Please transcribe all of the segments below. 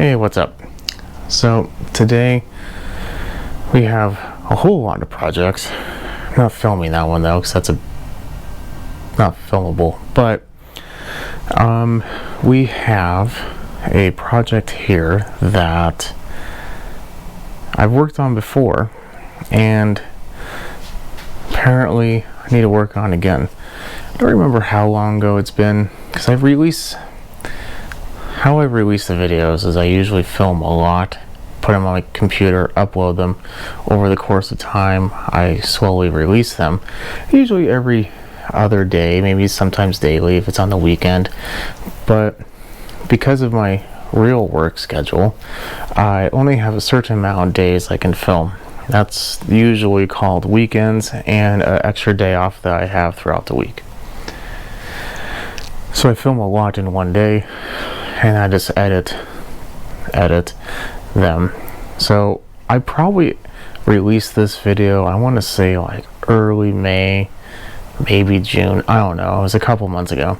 Hey, what's up? So today we have a whole lot of projects. I'm not filming that one though, because that's not filmable. But we have a project here that I've worked on before, and apparently I need to work on again. I don't remember how long ago it's been, because how I release the videos is I usually film a lot, put them on my computer, upload them. Over the course of time, I slowly release them, usually every other day, maybe sometimes daily if it's on the weekend. But because of my real work schedule, I only have a certain amount of days I can film. That's usually called weekends and an extra day off that I have throughout the week. So I film a lot in one day, and I just edit them. So I probably released this video, I want to say like early May, maybe June, I don't know, it was a couple months ago.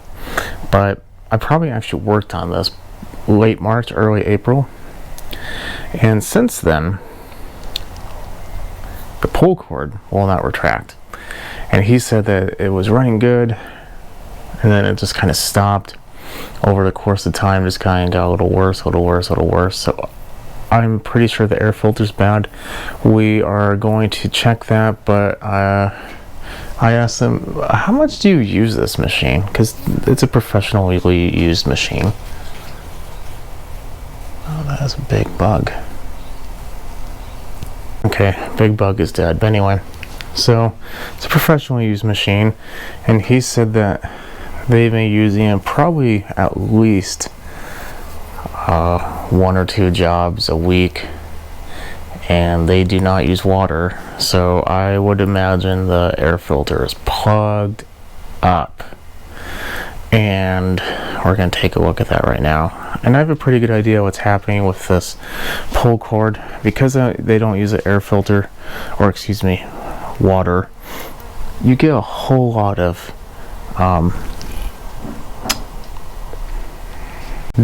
But I probably actually worked on this late March, early April. And since then, the pull cord will not retract. And he said that it was running good, and then it just kind of stopped. Over the course of time, just kind of got a little worse. So I'm pretty sure the air filter's bad. We are going to check that, but I asked them, how much do you use this machine? Because it's a professionally used machine. Oh, that's a big bug. Okay, big bug is dead. But anyway, so it's a professionally used machine, and he said that they've been using it probably at least 1 or 2 jobs a week, and they do not use water. So I would imagine the air filter is plugged up, and we're going to take a look at that right now. And I have a pretty good idea what's happening with this pull cord, because they don't use an air filter, or excuse me, water. You get a whole lot of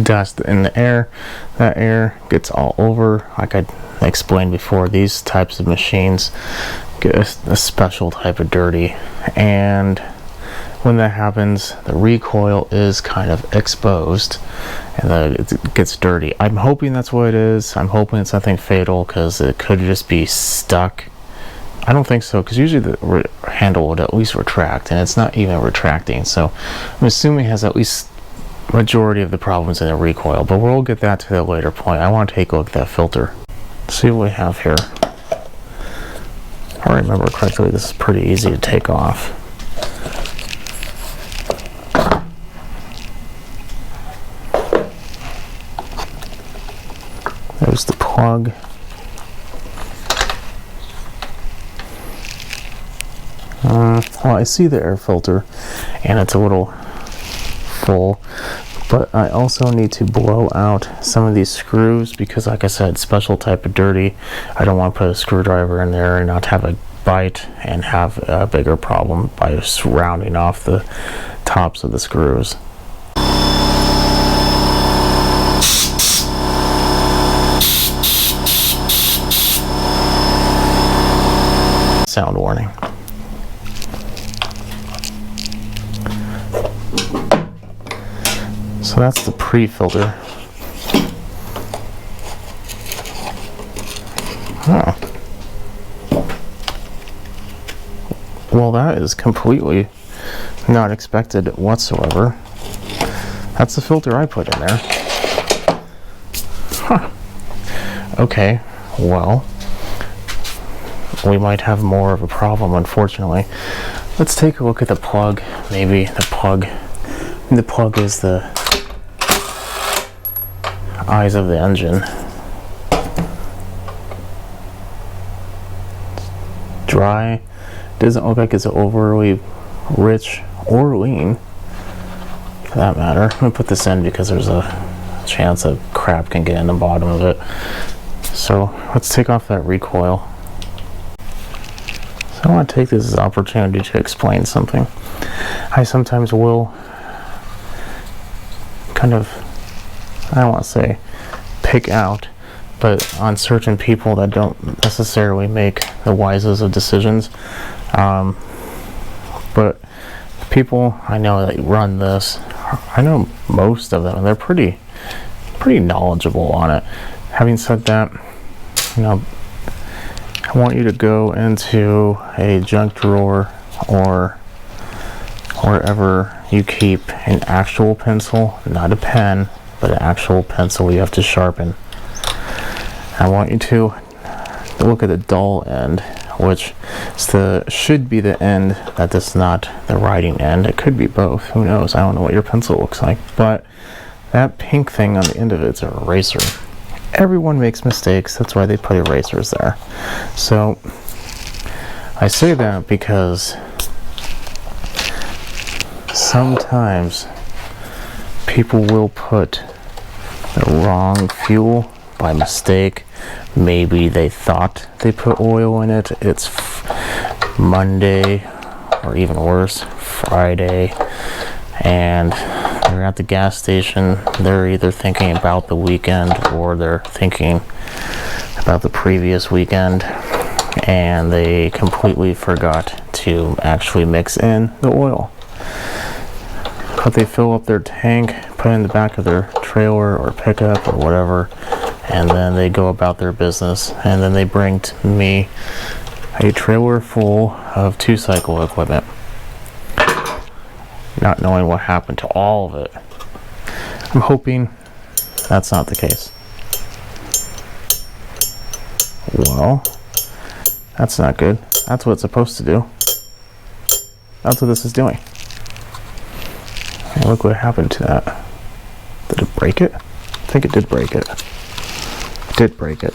dust in the air. That air gets all over. Like I explained before, these types of machines get a special type of dirty, and when that happens, the recoil is kind of exposed and it gets dirty. I'm hoping that's what it is. I'm hoping it's nothing fatal, because it could just be stuck. I don't think so, because usually the handle would at least retract, and it's not even retracting. So I'm assuming it has at least majority of the problems in the recoil, but we'll get that to a later point. I want to take a look at that filter. Let's see what we have here. If I remember correctly, this is pretty easy to take off. There's the plug. Well, I see the air filter, and it's a little full, but I also need to blow out some of these screws, because like I said, special type of dirty. I don't want to put a screwdriver in there and not have a bite and have a bigger problem by just rounding off the tops of the screws. Sound warning. So that's the pre-filter. Oh. Well, that is completely not expected whatsoever. That's the filter I put in there. Huh. Okay, well, we might have more of a problem, unfortunately. Let's take a look at the plug. Maybe the plug is the eyes of the engine. Dry. Doesn't look like it's overly rich or lean, for that matter. I'm gonna put this in because there's a chance that crap can get in the bottom of it. So let's take off that recoil. So I want to take this as an opportunity to explain something. I sometimes will kind of, I don't want to say take out, but on certain people that don't necessarily make the wisest of decisions. But people I know that run this, I know most of them, and they're pretty knowledgeable on it. Having said that, I want you to go into a junk drawer or wherever you keep an actual pencil, not a pen, but an actual pencil you have to sharpen. I want you to look at the dull end, which should be the end that is not the writing end. It could be both, who knows, I don't know what your pencil looks like, but that pink thing on the end of it's an eraser. Everyone makes mistakes, that's why they put erasers there. So I say that because sometimes people will put the wrong fuel by mistake. Maybe they thought they put oil in it. It's Monday, or even worse, Friday, and they're at the gas station. They're either thinking about the weekend or they're thinking about the previous weekend, and they completely forgot to actually mix in the oil. But they fill up their tank, put it in the back of their trailer or pickup or whatever, and then they go about their business, and then they bring to me a trailer full of 2-cycle equipment, not knowing what happened to all of it. I'm hoping that's not the case. Well, that's not good. That's what it's supposed to do. That's what this is doing. And look what happened to that. Did it break it? I think it did break it. It did break it.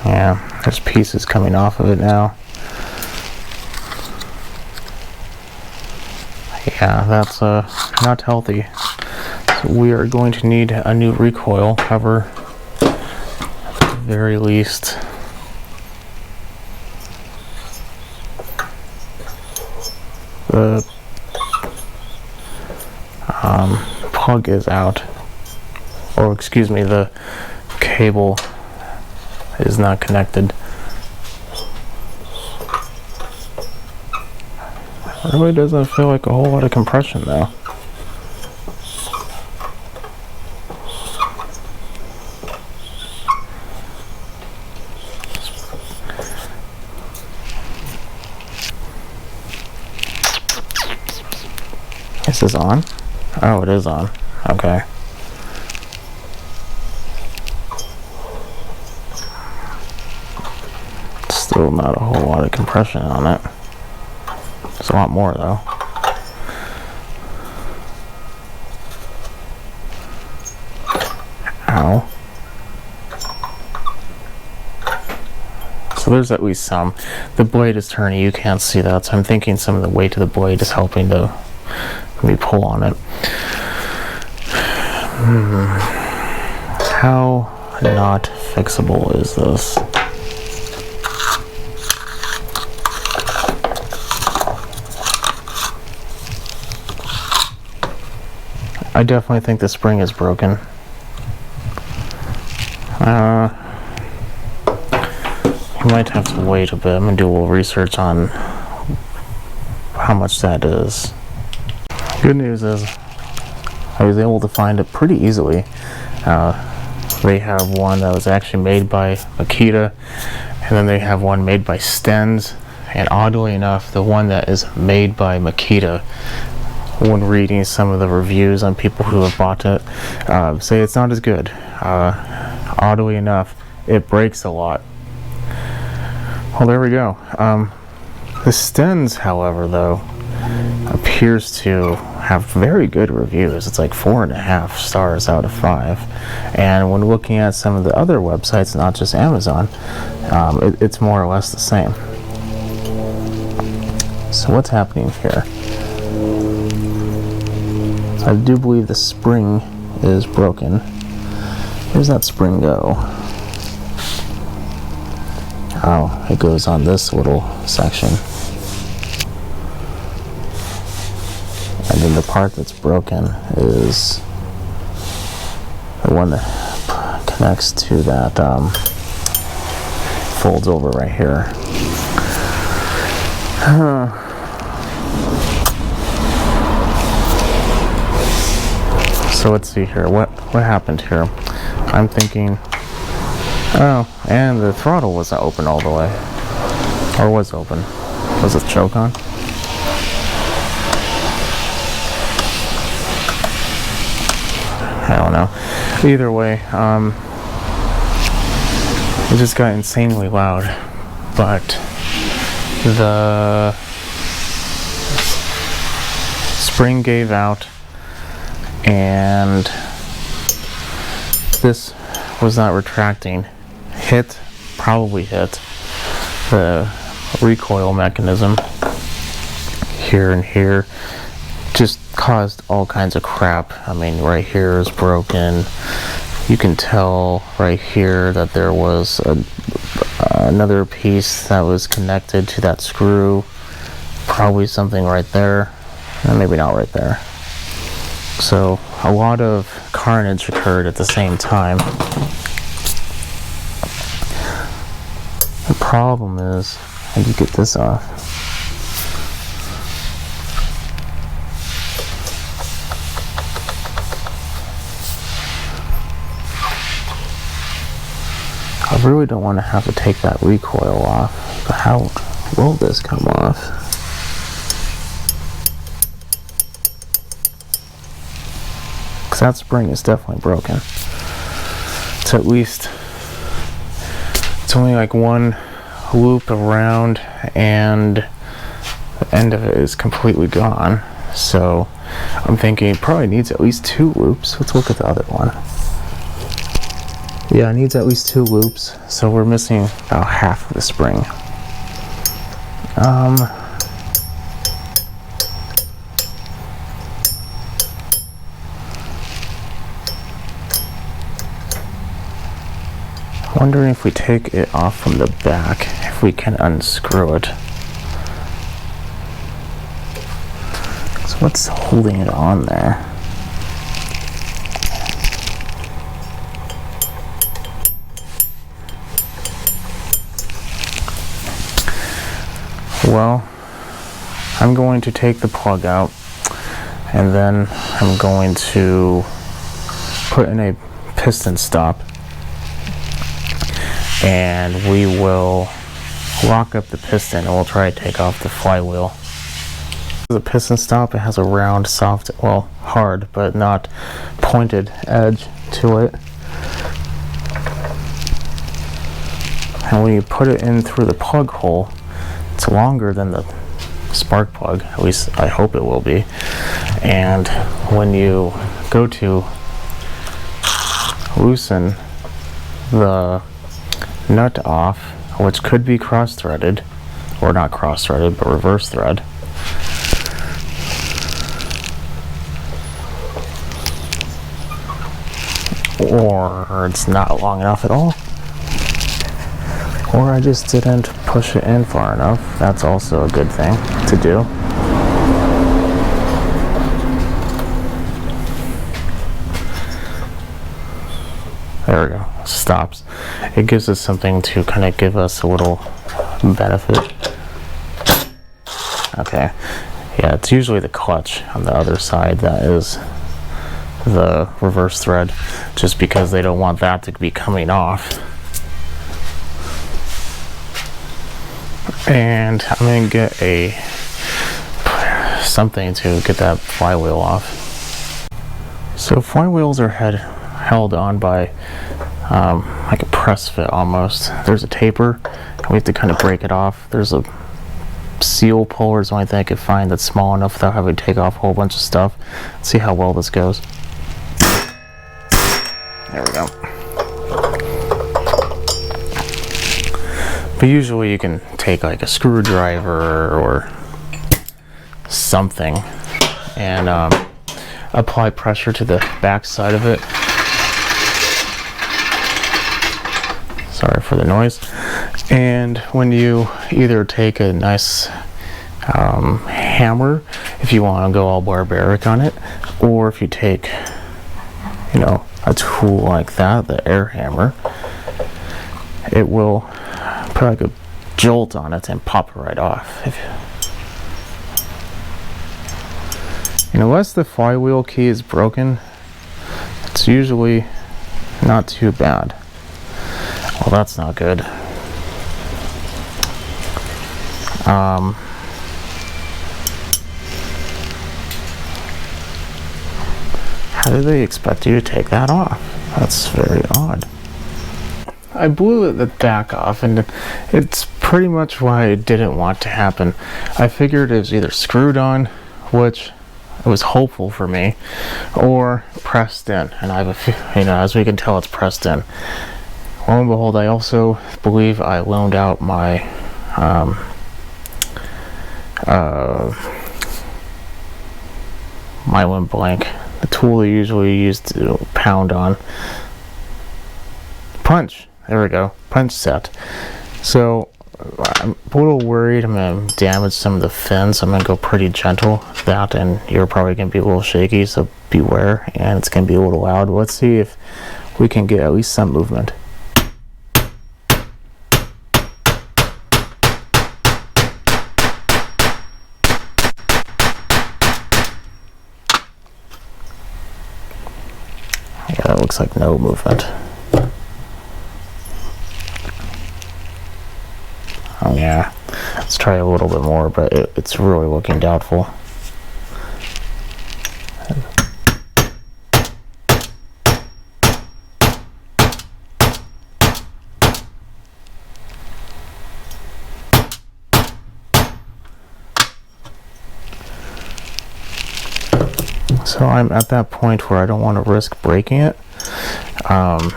Yeah, there's pieces coming off of it now. Yeah, that's not healthy. So we are going to need a new recoil cover, at the very least. The plug is out, or excuse me, the cable is not connected. It really doesn't feel like a whole lot of compression though. This is on? Oh, it is on. Okay. Still not a whole lot of compression on it. There's a lot more though. Ow. So there's at least some. The blade is turning, you can't see that, so I'm thinking some of the weight of the blade is helping to me pull on it. How not fixable is this? I definitely think the spring is broken. You might have to wait a bit. I'm gonna do a little research on how much that is. Good news is I was able to find it pretty easily. They have one that was actually made by Makita, and then they have one made by Stens, and oddly enough, the one that is made by Makita, when reading some of the reviews on people who have bought it, say it's not as good. Oddly enough, it breaks a lot. Well, there we go. The Stens, however, though, appears to have very good reviews. It's like 4.5 stars out of 5. And when looking at some of the other websites, not just Amazon, it's more or less the same. So what's happening here? I do believe the spring is broken. Where's that spring go? how it goes on this little section. And then the part that's broken is the one that connects to that folds over right here. So let's see here. What happened here? I'm thinking, oh, and the throttle wasn't open all the way, or was open. Was it choke on? I don't know. Either way, it just got insanely loud, but the spring gave out, and this was not retracting. Probably hit the recoil mechanism here and here. Just caused all kinds of crap. I mean, right here is broken. You can tell right here that there was another piece that was connected to that screw. Probably something right there, and maybe not right there. So a lot of carnage occurred at the same time. The problem is, how do you get this off? I really don't want to have to take that recoil off, but how will this come off? Because that spring is definitely broken. It's at least, it's only like one loop around, and the end of it is completely gone. So I'm thinking it probably needs at least 2 loops. Let's look at the other one. Yeah, it needs at least 2 loops, so we're missing about half of the spring. Wondering if we take it off from the back, if we can unscrew it. So what's holding it on there? Well, I'm going to take the plug out, and then I'm going to put in a piston stop, and we will lock up the piston, and we'll try to take off the flywheel. The piston stop, it has a round, soft, well, hard, but not pointed edge to it. And when you put it in through the plug hole, it's longer than the spark plug, at least I hope it will be. And when you go to loosen the nut off, which could be cross-threaded, or not cross-threaded, but reverse thread, or it's not long enough at all, or I just didn't push it in far enough. That's also a good thing to do. There we go. Stops. It gives us something to kind of give us a little benefit. Okay. Yeah, it's usually the clutch on the other side that is the reverse thread, just because they don't want that to be coming off. And I'm going to get something to get that flywheel off. So flywheels are held on by like a press fit almost. There's a taper, and we have to kind of break it off. There's a seal puller is the only thing I could find that's small enough without having to take off a whole bunch of stuff. Let's see how well this goes. There we go. But usually you can take like a screwdriver or something and apply pressure to the back side of it. Sorry for the noise. And when you either take a nice hammer, if you want to go all barbaric on it, or if you take, you know, a tool like that, the air hammer, it will put like a jolt on it and pop it right off. Unless the flywheel key is broken, it's usually not too bad. Well, that's not good. How do they expect you to take that off? That's very odd. I blew the back off, and it's pretty much why I didn't want to happen. I figured it was either screwed on, which it was hopeful for me, or pressed in, and I have a few, you know, as we can tell, it's pressed in. Lo and behold, I also believe I loaned out my my one blank, the tool you usually use to pound on. Punch. There we go. Punch set. So I'm a little worried I'm going to damage some of the fins. I'm going to go pretty gentle with that, and you're probably going to be a little shaky, so beware, and it's going to be a little loud. Let's see if we can get at least some movement. Yeah, that looks like no movement. Oh yeah, let's try a little bit more, but it's really looking doubtful. So I'm at that point where I don't want to risk breaking it and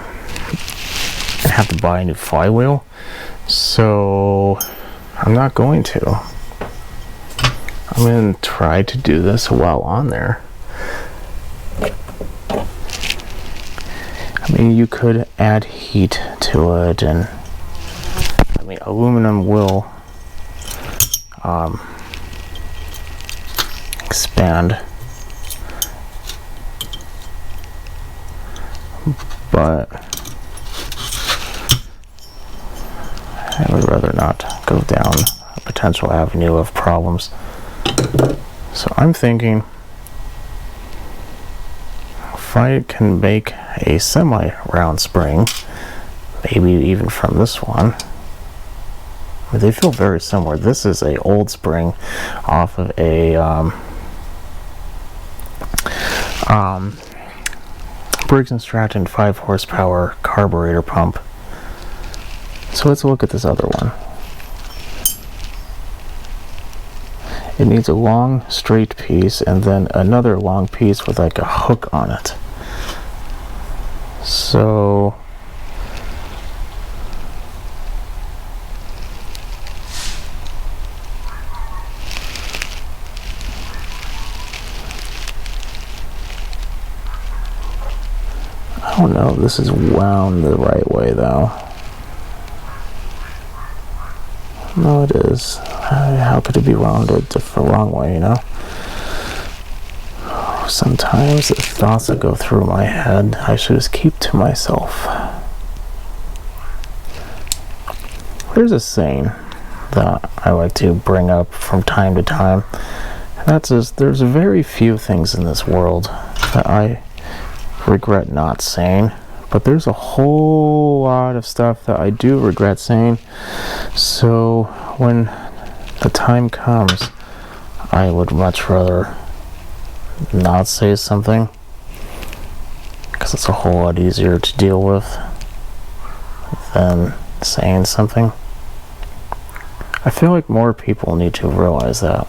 have to buy a new flywheel. So I'm not going to. I'm going to try to do this while on there. I mean, you could add heat to it, and I mean, aluminum will expand, but I would rather not go down a potential avenue of problems. So I'm thinking if I can make a semi-round spring, maybe even from this one. I mean, they feel very similar. This is a old spring off of a Briggs & Stratton 5 horsepower carburetor pump. So let's look at this other one. It needs a long straight piece and then another long piece with like a hook on it. So I don't know if this is wound the right way though. No, it is. How could it be rounded the wrong way, you know? Sometimes the thoughts that go through my head, I should just keep to myself. There's a saying that I like to bring up from time to time. And that's just, there's very few things in this world that I regret not saying. But there's a whole lot of stuff that I do regret saying. So when the time comes, I would much rather not say something, because it's a whole lot easier to deal with than saying something. I feel like more people need to realize that.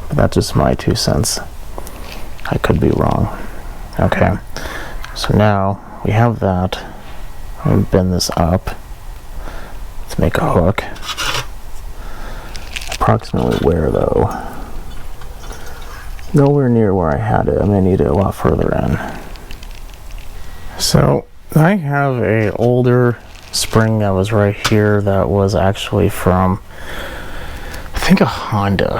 But that's just my 2 cents. I could be wrong. Okay, so now we have that. I'm going to bend this up. Let's make a hook. Approximately where though? Nowhere near where I had it. I'm going to need it a lot further in. So I have a older spring that was right here that was actually from, I think, a Honda,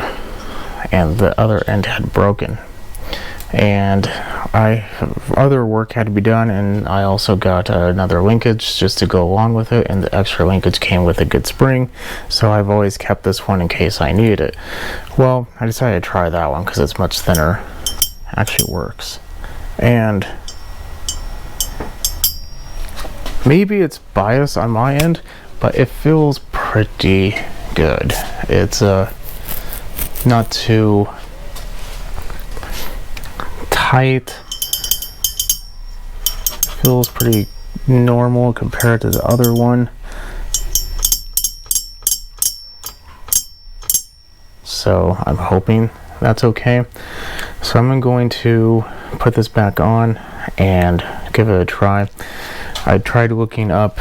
and the other end had broken, and other work had to be done, and I also got another linkage just to go along with it, and the extra linkage came with a good spring, so I've always kept this one in case I need it. Well, I decided to try that one because it's much thinner. Actually works. And maybe it's biased on my end, but it feels pretty good. It's not too tight. Feels pretty normal compared to the other one. So I'm hoping that's okay. So I'm going to put this back on and give it a try. I tried looking up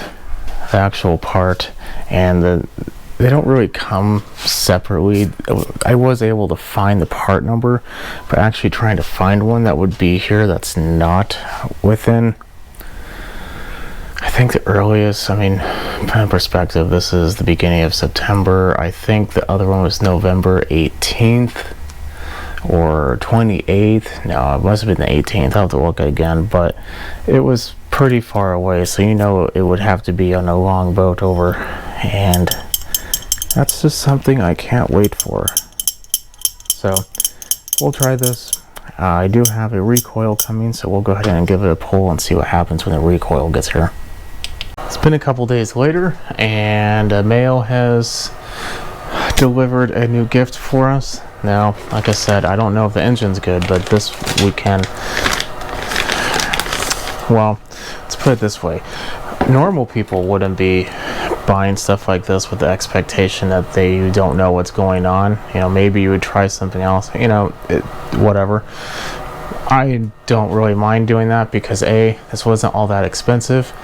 the actual part, and they don't really come separately. I was able to find the part number, but actually trying to find one that would be here that's not within, I think the earliest, I mean, put in perspective, this is the beginning of September. I think the other one was November 18th or 28th. No, it must have been the 18th. I'll have to look again, but it was pretty far away, so you know it would have to be on a long boat over, and that's just something I can't wait for. So we'll try this. I do have a recoil coming, so we'll go ahead and give it a pull and see what happens when the recoil gets here. It's been a couple days later, and mail has delivered a new gift for us. Now, like I said, I don't know if the engine's good, but this we can, well, let's put it this way. Normal people wouldn't be buying stuff like this with the expectation that you don't know what's going on. You know, maybe you would try something else, you know, whatever. I don't really mind doing that because A, this wasn't all that expensive.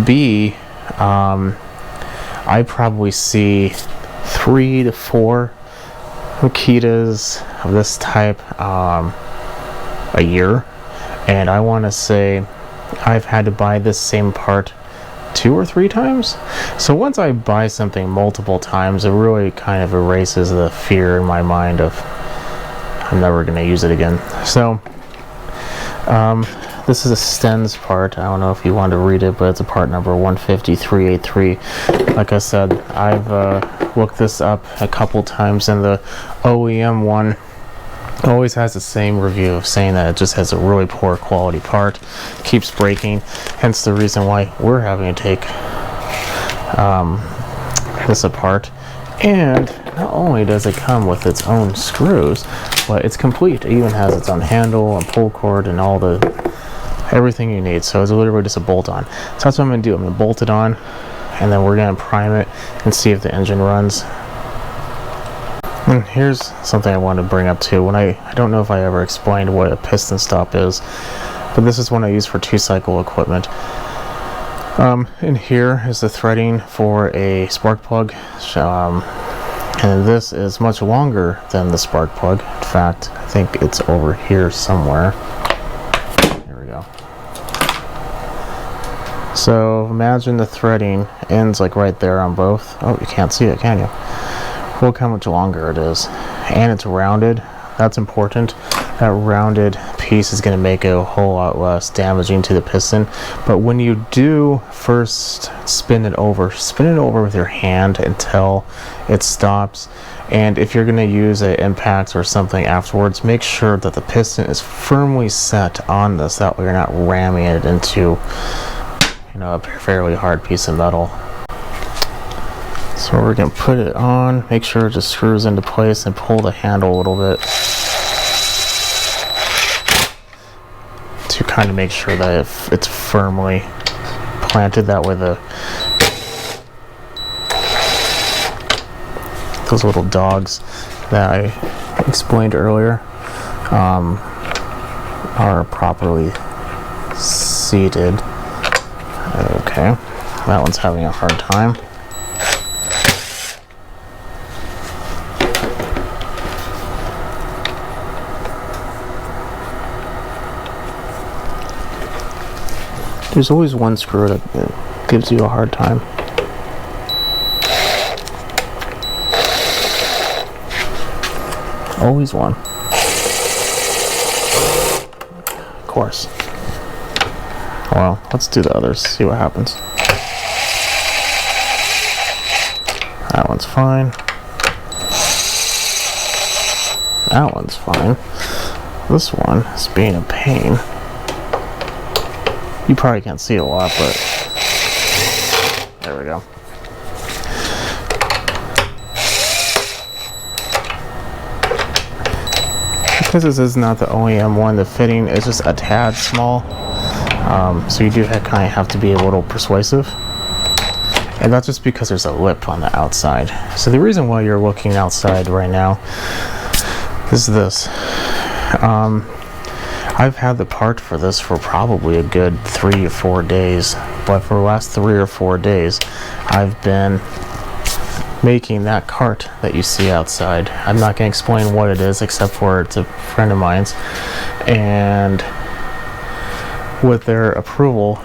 B, I probably see 3 to 4 Makitas of this type a year, and I want to say I've had to buy this same part 2 or 3 times. So once I buy something multiple times, it really kind of erases the fear in my mind of I'm never going to use it again. So this is a Stens part. I don't know if you want to read it, but it's a part number 150383. Like I said, I've looked this up a couple times, and the OEM one always has the same review of saying that it just has a really poor quality part, keeps breaking, hence the reason why we're having to take this apart. And not only does it come with its own screws, but it's complete. It even has its own handle and pull cord and all the everything you need. So it's literally just a bolt on. So that's what I'm going to do. I'm going to bolt it on, and then we're going to prime it and see if the engine runs. And here's something I want to bring up too. When I don't know if I ever explained what a piston stop is, but this is one I use for 2-cycle equipment. In here is the threading for a spark plug, and this is much longer than the spark plug. In fact, I think it's over here somewhere. There we go. So imagine the threading ends like right there on both. Oh, you can't see it, can you? Look how much longer it is, and it's rounded. That's important. That rounded piece is going to make it a whole lot less damaging to the piston. But when you do first spin it over with your hand until it stops. And if you're going to use an impact or something afterwards, make sure that the piston is firmly set on this. That way you're not ramming it into, you know, a fairly hard piece of metal. So we're going to put it on, make sure it just screws into place, and pull the handle a little bit to kind of make sure that it's firmly planted. That way those little dogs that I explained earlier are properly seated. Okay, that one's having a hard time. There's always one screw that gives you a hard time. Always one. Of course. Well, let's do the others, see what happens. That one's fine. That one's fine. This one is being a pain. You probably can't see it a lot, but there we go. Because this is not the OEM one, the fitting is just a tad small. So you do kind of have to be a little persuasive. And that's just because there's a lip on the outside. So the reason why you're looking outside right now is this. I've had the part for this for probably a good 3 or 4 days, but for the last 3 or 4 days I've been making that cart that you see outside. I'm not going to explain what it is, except for it's a friend of mine's, and with their approval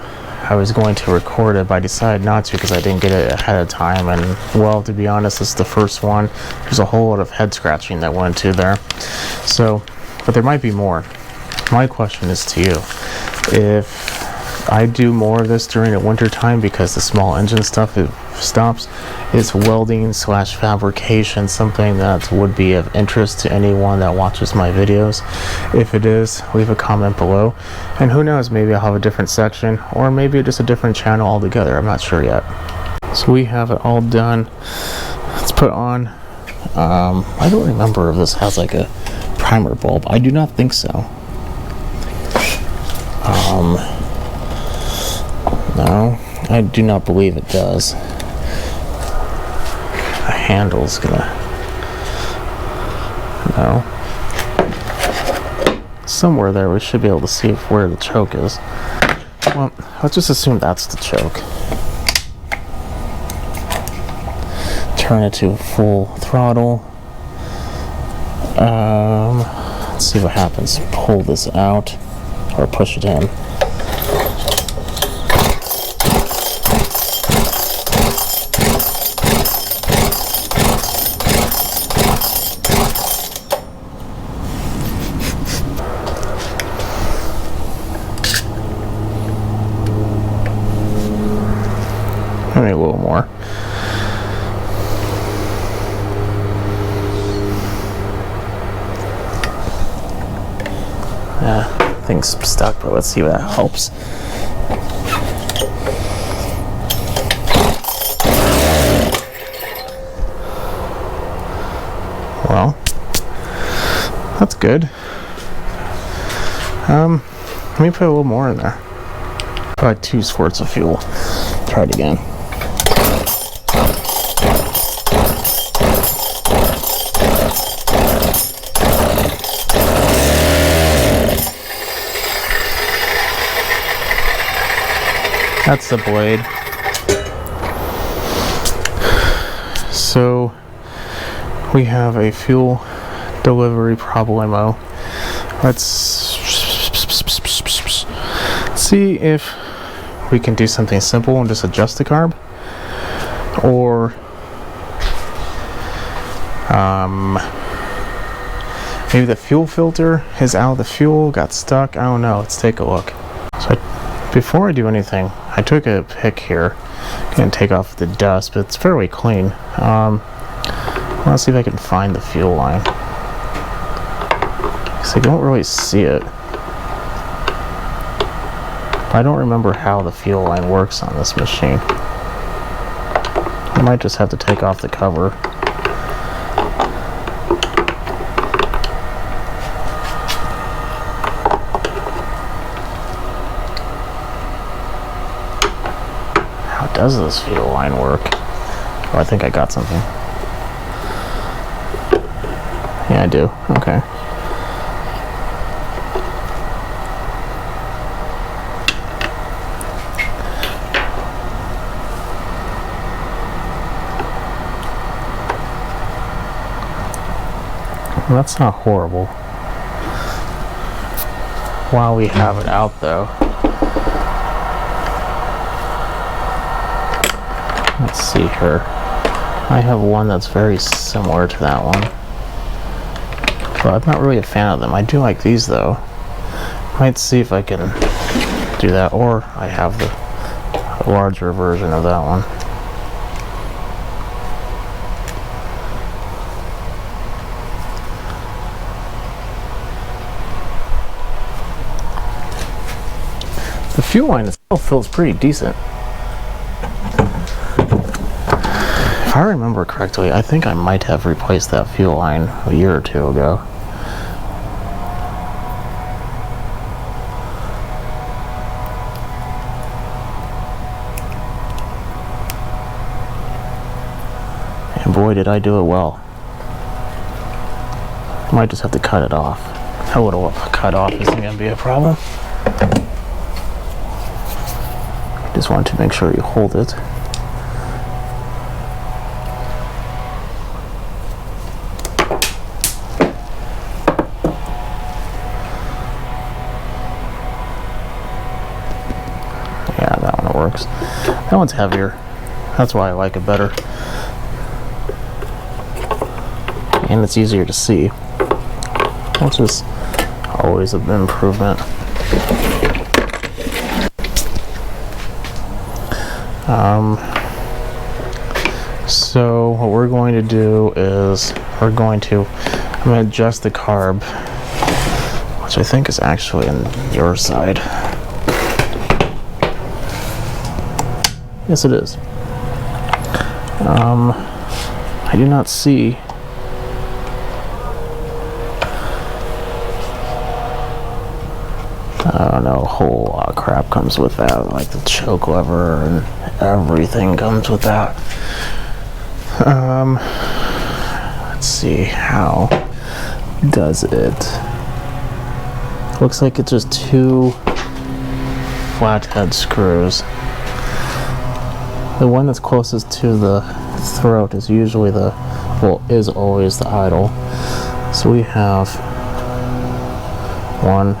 I was going to record it, but I decided not to because I didn't get it ahead of time. And well, to be honest, this is the first one. There's a whole lot of head scratching that went into there, so, but there might be more. My question is to you, if I do more of this during the winter time, because the small engine stuff stops, is welding / fabrication something that would be of interest to anyone that watches my videos? If it is, leave a comment below, and who knows, maybe I'll have a different section, or maybe just a different channel altogether. I'm not sure yet. So we have it all done. Let's put on, I don't remember if this has like a primer bulb. I do not think so. No, I do not believe it does. The handle's gonna... No. Somewhere there we should be able to see where the choke is. Well, let's just assume that's the choke. Turn it to full throttle. Let's see what happens. Pull this out, or push it in. Maybe a little more. Yeah, thing's stuck, but let's see what that helps. Well, that's good. Let me put a little more in there. Probably 2 squirts of fuel. Try it again. That's the blade. So we have a fuel delivery problemo. Let's see if we can do something simple and just adjust the carb, or maybe the fuel filter is out of the fuel, got stuck. I don't know. Let's take a look. So before I do anything, I took a pick here and take off the dust, but it's fairly clean. Let's see if I can find the fuel line, because I don't really see it. I don't remember how the fuel line works on this machine. I might just have to take off the cover. How does this fuel line work? Oh, I think I got something. Yeah, I do. Okay. Well, that's not horrible. While we have it out, though, let's see here. I have one that's very similar to that one, but I'm not really a fan of them. I do like these though. Might see if I can do that, or I have the larger version of that one. The fuel line itself feels pretty decent. If I remember correctly, I think I might have replaced that fuel line a year or two ago. And boy, did I do it well. Might just have to cut it off. A little cut off isn't going to be a problem. Just want to make sure you hold it. Yeah, that one works. That one's heavier. That's why I like it better. And it's easier to see, which is always an improvement. So what we're going to do is I'm going to adjust the carb, which I think is actually on your side. Yes, it is. I do not see I don't know, a whole lot of crap comes with that, like the choke lever and everything comes with that. Let's see, how does it? Looks like it's just two flathead screws. The one that's closest to the throat is usually is always the idle. So we have 1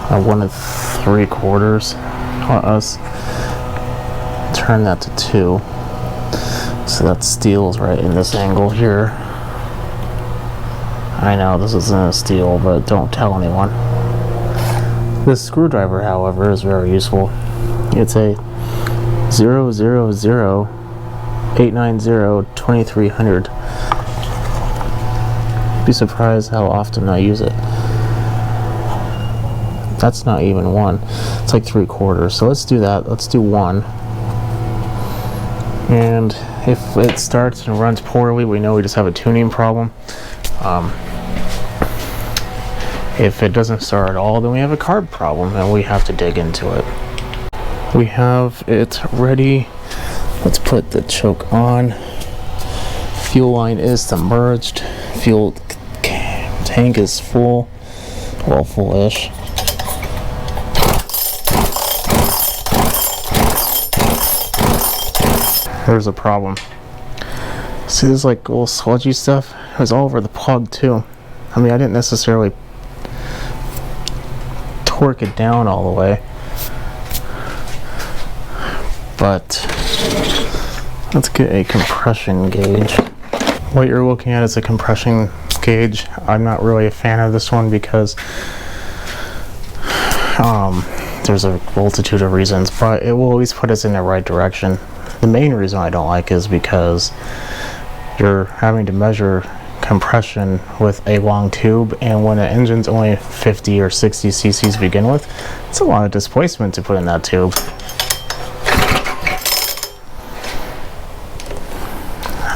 3/4. Let us turn that to 2. So that steel's right in this angle here. I know this isn't a steel, but don't tell anyone. This screwdriver, however, is very useful. It's a 000-890-2300. Be surprised how often I use it. That's not even 1. It's like 3/4. So let's do that. Let's do 1. And if it starts and runs poorly, we know we just have a tuning problem. If it doesn't start at all, then we have a carb problem and we have to dig into it. We have it ready. Let's put the choke on. Fuel line is submerged. Fuel tank is full. Well, full-ish. There's a problem. See this like little sludgy stuff? It was all over the plug too. I mean, I didn't necessarily torque it down all the way, but let's get a compression gauge. What you're looking at is a compression gauge. I'm not really a fan of this one because there's a multitude of reasons, but it will always put us in the right direction. The main reason I don't like is because you're having to measure compression with a long tube, and when an engine's only 50 or 60 cc's to begin with, it's a lot of displacement to put in that tube.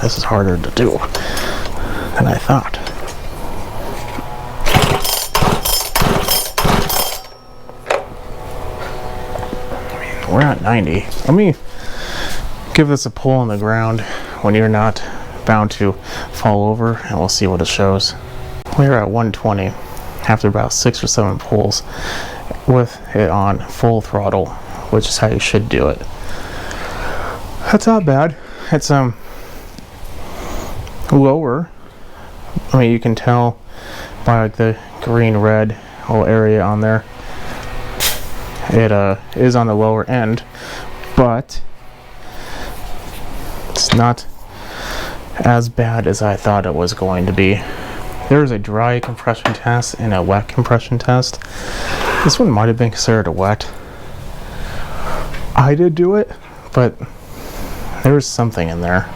This is harder to do than I thought. I mean, we're at 90. Let me give this a pull on the ground when you're not bound to fall over, and we'll see what it shows. We're at 120 after about 6 or 7 pulls with it on full throttle, which is how you should do it. That's not bad. It's lower. I mean, you can tell by like the green red little area on there. It is on the lower end, but It's not as bad as I thought it was going to be. There's a dry compression test and a wet compression test. This one might have been considered a wet. I did do it, but there was something in there.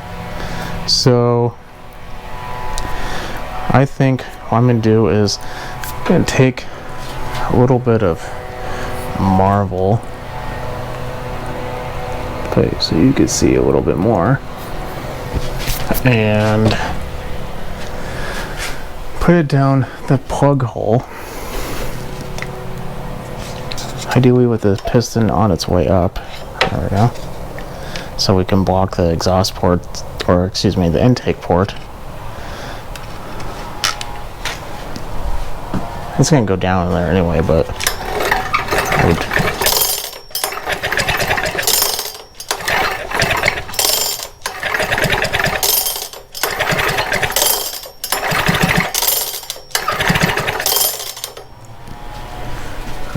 So I think what I'm going to do is I'm going to take a little bit of marble, so you can see a little bit more, and put it down the plug hole, ideally with the piston on its way up. There we go. So we can block the exhaust port, or excuse me, the intake port. It's gonna go down in there anyway, but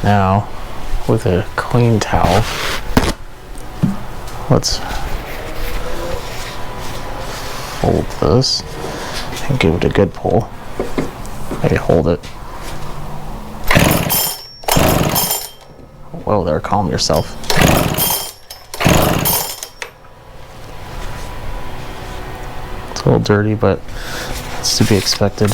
now, with a clean towel, let's fold this and give it a good pull. Maybe hold it. Whoa there, calm yourself. It's a little dirty, but it's to be expected.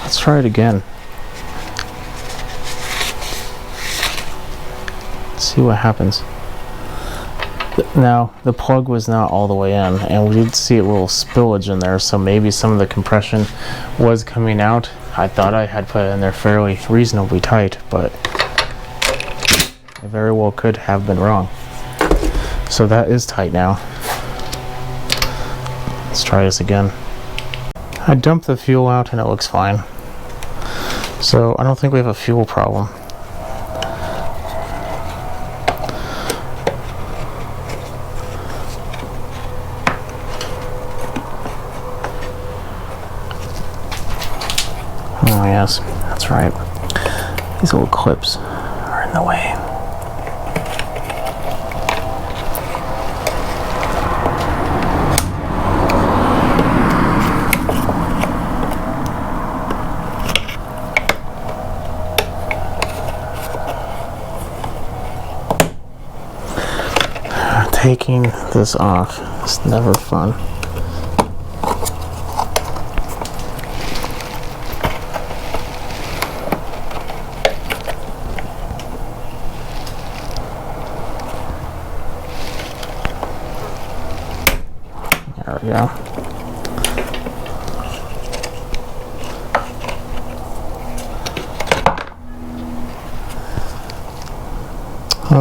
Let's try it again. Let's see what happens. Now, the plug was not all the way in, and we did see a little spillage in there, so maybe some of the compression was coming out. I thought I had put it in there fairly reasonably tight, but I very well could have been wrong. So that is tight now. Let's try this again. I dumped the fuel out and it looks fine. So I don't think we have a fuel problem. Oh yes, that's right. These little clips are in the way. Taking this off is never fun. There we go.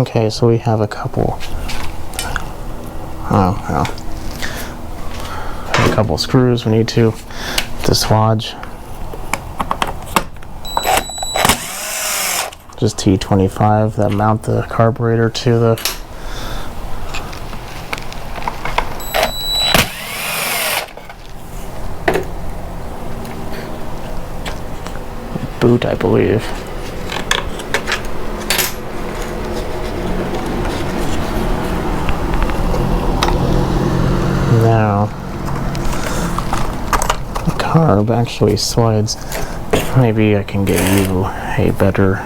Okay, so we have a couple. A couple screws we need to dislodge. Just T25 that mount the carburetor to the boot, I believe. Now, the carb actually slides. Maybe I can get you a better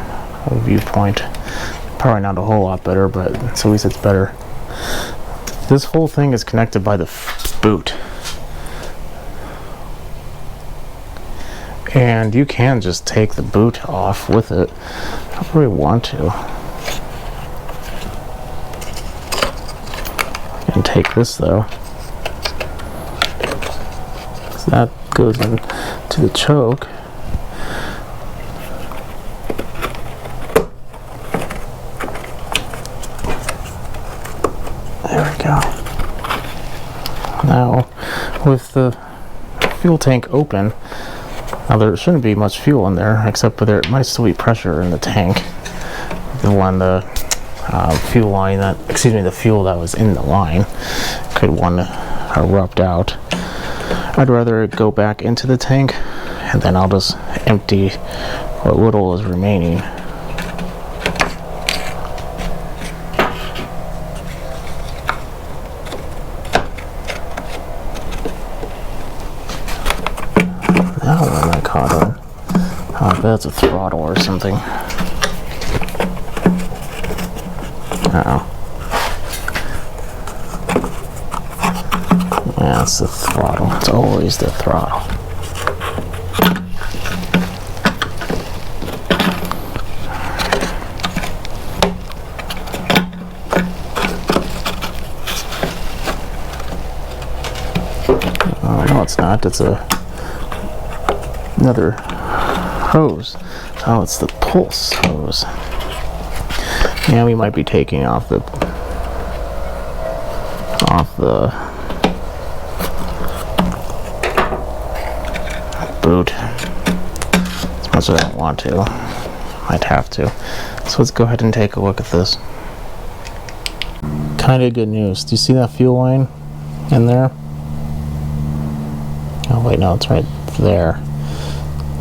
viewpoint. Probably not a whole lot better, but at least it's better. This whole thing is connected by the boot. And you can just take the boot off with it. I don't really want to. And take this though. That goes into the choke. There we go. Now, with the fuel tank open, now there shouldn't be much fuel in there, except for there might still be pressure in the tank. When the fuel line the fuel that was in the line could want to erupt out. I'd rather it go back into the tank and then I'll just empty what little is remaining. Now what am I caught on? Oh, I bet it's a throttle or something. Uh-oh. Yeah, it's the throttle. It's always the throttle. Oh, no, it's not. It's another hose. Oh, it's the pulse hose. Yeah, we might be taking off the boot as much as I don't want to. Might have to. So let's go ahead and take a look at this. Kind of good news. Do you see that fuel line in there? Oh wait, no, it's right there.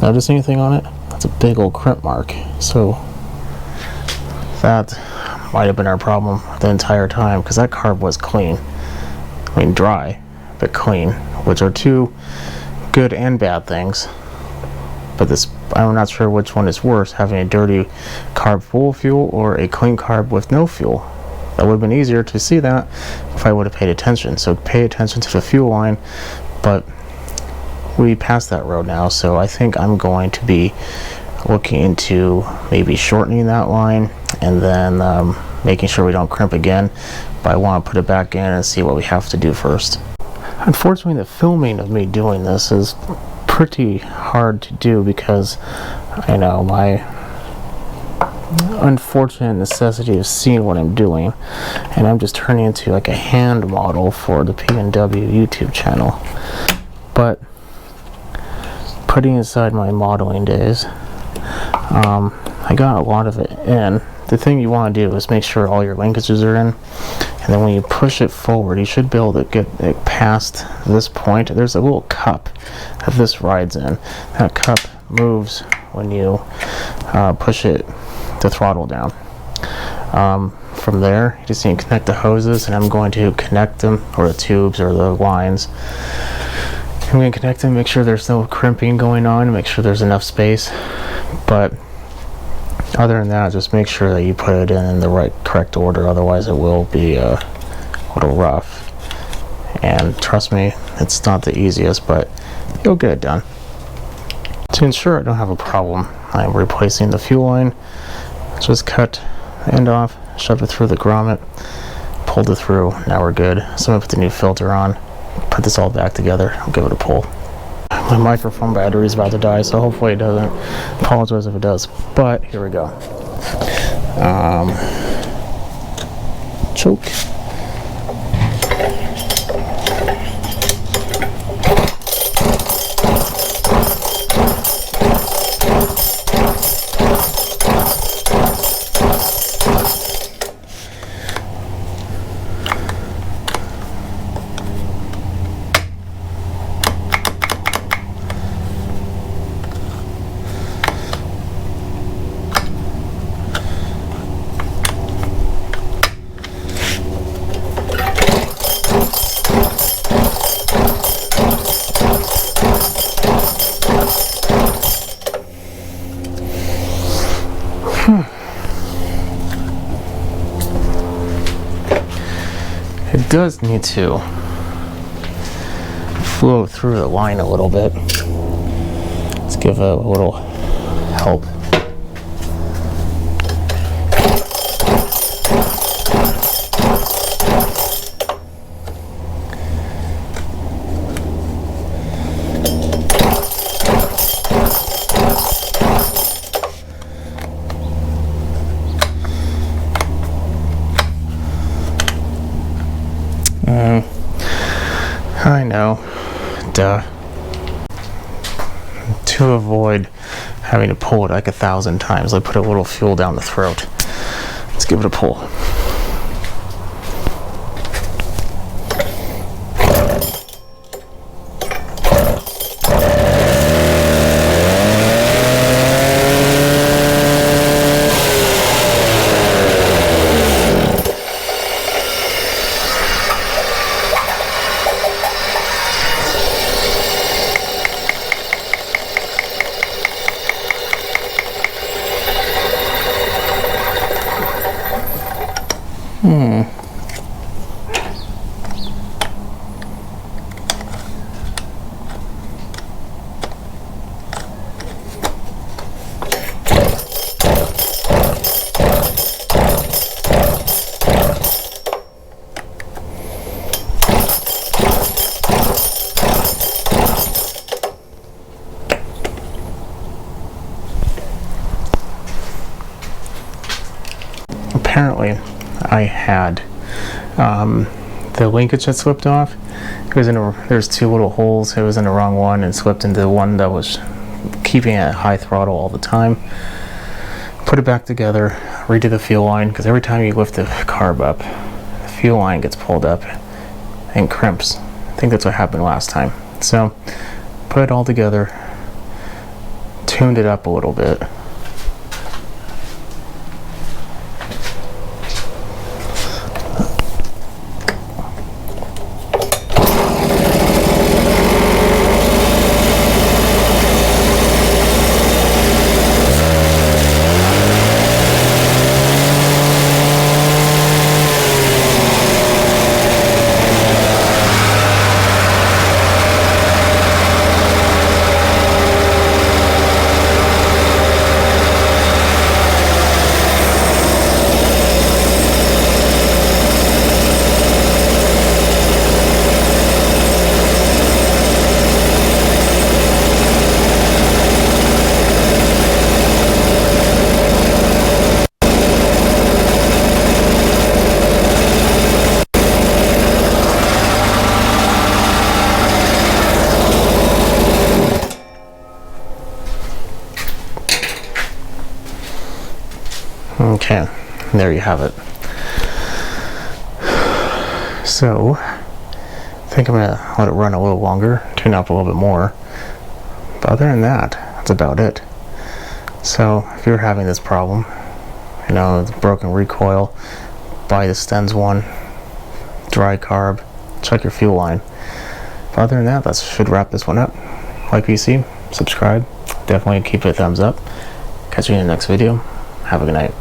Notice anything on it? That's a big old crimp mark. So that might have been our problem the entire time, because that carb was clean. I mean, dry, but clean, which are two good and bad things. But this, I'm not sure which one is worse, having a dirty carb full of fuel or a clean carb with no fuel. That would have been easier to see that if I would have paid attention. So pay attention to the fuel line, but we passed that road now, so I think I'm going to be looking into maybe shortening that line and then making sure we don't crimp again. But I want to put it back in and see what we have to do first. Unfortunately, the filming of me doing this is pretty hard to do because I know my unfortunate necessity of seeing what I'm doing, and I'm just turning into like a hand model for the P&W YouTube channel. But putting aside my modeling days, I got a lot of it in. The thing you want to do is make sure all your linkages are in, and then when you push it forward, you should be able to get it past this point. There's a little cup that this rides in. That cup moves when you push it, the throttle down. From there, you just need to connect the hoses, and I'm going to connect them, or the tubes or the lines. I'm going to connect them, make sure there's no crimping going on, make sure there's enough space. But other than that, just make sure that you put it in the correct order, otherwise it will be a little rough. And trust me, it's not the easiest, but you'll get it done. To ensure I don't have a problem, I'm replacing the fuel line. Just cut the end off, shoved it through the grommet, pulled it through, now we're good. So I'm going to put the new filter on, put this all back together, I'll give it a pull. My microphone battery is about to die, so hopefully it doesn't. Apologize if it does, but here we go. Choke. It does need to flow through the line a little bit. Let's give it a little help. I know, duh. To avoid having to pull it like 1,000 times, I put a little fuel down the throat. Let's give it a pull. Apparently, I had the linkage that slipped off. It was in there's two little holes. It was in the wrong one and slipped into the one that was keeping it at high throttle all the time. Put it back together, redid the fuel line, because every time you lift the carb up, the fuel line gets pulled up and crimps. I think that's what happened last time. So, put it all together, tuned it up a little bit. Okay, there you have it. So, I think I'm gonna let it run a little longer, tune up a little bit more. But other than that, that's about it. So, if you're having this problem, you know, the broken recoil, buy the Stens one, dry carb, check your fuel line. But other than that, that should wrap this one up. Like PC, subscribe, definitely keep it a thumbs up. Catch you in the next video. Have a good night.